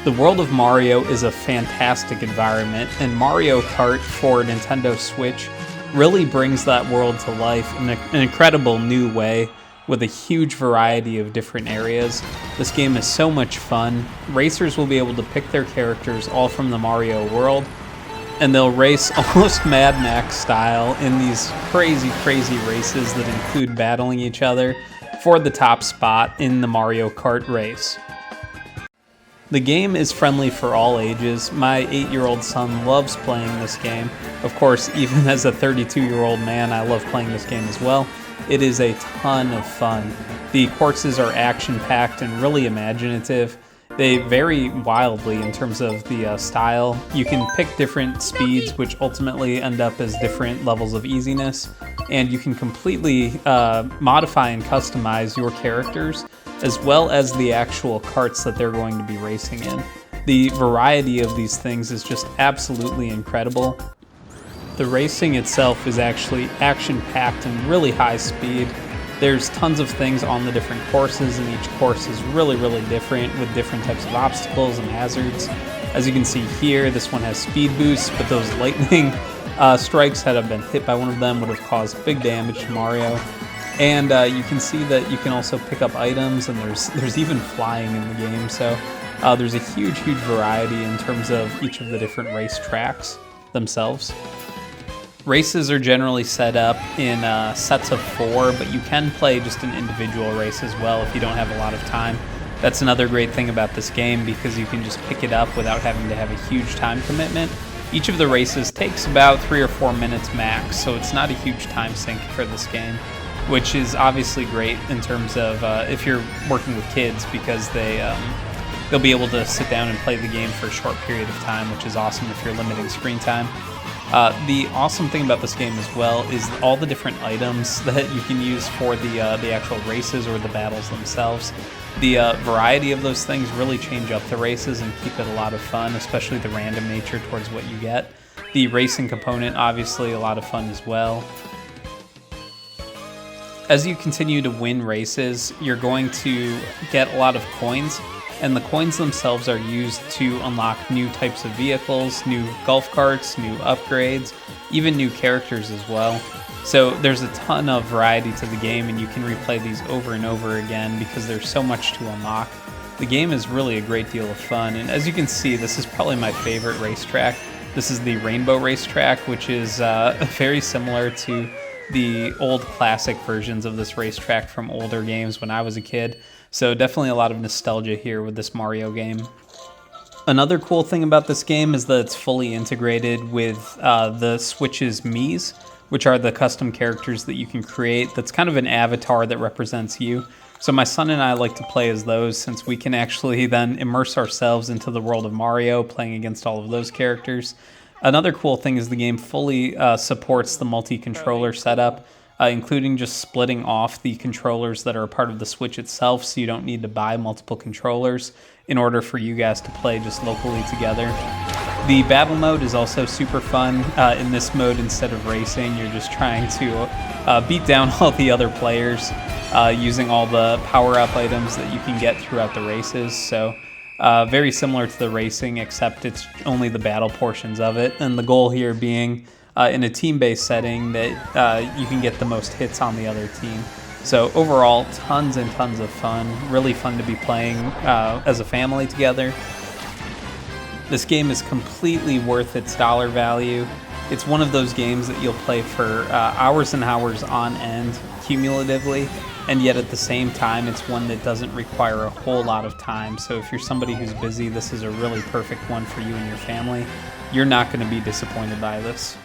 The world of Mario is a fantastic environment, and Mario Kart for Nintendo Switch really brings that world to life in an incredible new way with a huge variety of different areas. This game is so much fun. Racers will be able to pick their characters all from the Mario world, and they'll race almost Mad Max style in these crazy races that include battling each other for the top spot in the Mario Kart race. The game is friendly for all ages. My 8-year-old son loves playing this game. Of course, even as a 32-year-old man, I love playing this game as well. It is a ton of fun. The courses are action-packed and really imaginative. They vary wildly in terms of the style. You can pick different speeds, which ultimately end up as different levels of easiness, and you can completely modify and customize your characters, as well as the actual karts that they're going to be racing in. The variety of these things is just absolutely incredible. The racing itself is actually action-packed and really high speed. There's tons of things on the different courses, and each course is really different with different types of obstacles and hazards. As you can see here, this one has speed boosts, but those lightning strikes had been hit by one of them would have caused big damage to Mario. And you can see that you can also pick up items, and there's even flying in the game. So there's a huge variety in terms of each of the different race tracks themselves. Races are generally set up in sets of 4, but you can play just an individual race as well if you don't have a lot of time. That's another great thing about this game, because you can just pick it up without having to have a huge time commitment. Each of the races takes about 3 or 4 minutes max, so it's not a huge time sink for this game, which is obviously great in terms of if you're working with kids, because they'll be able to sit down and play the game for a short period of time, which is awesome if you're limiting screen time. The awesome thing about this game as well is all the different items that you can use for the actual races or the battles themselves. The variety of those things really change up the races and keep it a lot of fun, especially the random nature towards what you get. The racing component, obviously, a lot of fun as well. As you continue to win races, you're going to get a lot of coins, and the coins themselves are used to unlock new types of vehicles, new golf carts, new upgrades, even new characters as well. So there's a ton of variety to the game, and you can replay these over and over again because there's so much to unlock. The game is really a great deal of fun, and as you can see, this is probably my favorite racetrack. This is the Rainbow Racetrack, which is very similar to the old classic versions of this racetrack from older games when I was a kid. So definitely a lot of nostalgia here with this Mario game. Another cool thing about this game is that it's fully integrated with the Switch's Miis, which are the custom characters that you can create. That's kind of an avatar that represents you. So my son and I like to play as those, since we can actually then immerse ourselves into the world of Mario, playing against all of those characters. Another cool thing is the game fully supports the multi-controller setup, including just splitting off the controllers that are a part of the Switch itself, so you don't need to buy multiple controllers in order for you guys to play just locally together. The battle mode is also super fun. In this mode, instead of racing, you're just trying to beat down all the other players using all the power-up items that you can get throughout the races. So very similar to the racing, except it's only the battle portions of it. And the goal here being in a team-based setting that you can get the most hits on the other team. So overall, tons and tons of fun. Really fun to be playing as a family together. This game is completely worth its dollar value. It's one of those games that you'll play for hours and hours on end, cumulatively, and yet at the same time, it's one that doesn't require a whole lot of time. So if you're somebody who's busy, this is a really perfect one for you and your family. You're not going to be disappointed by this.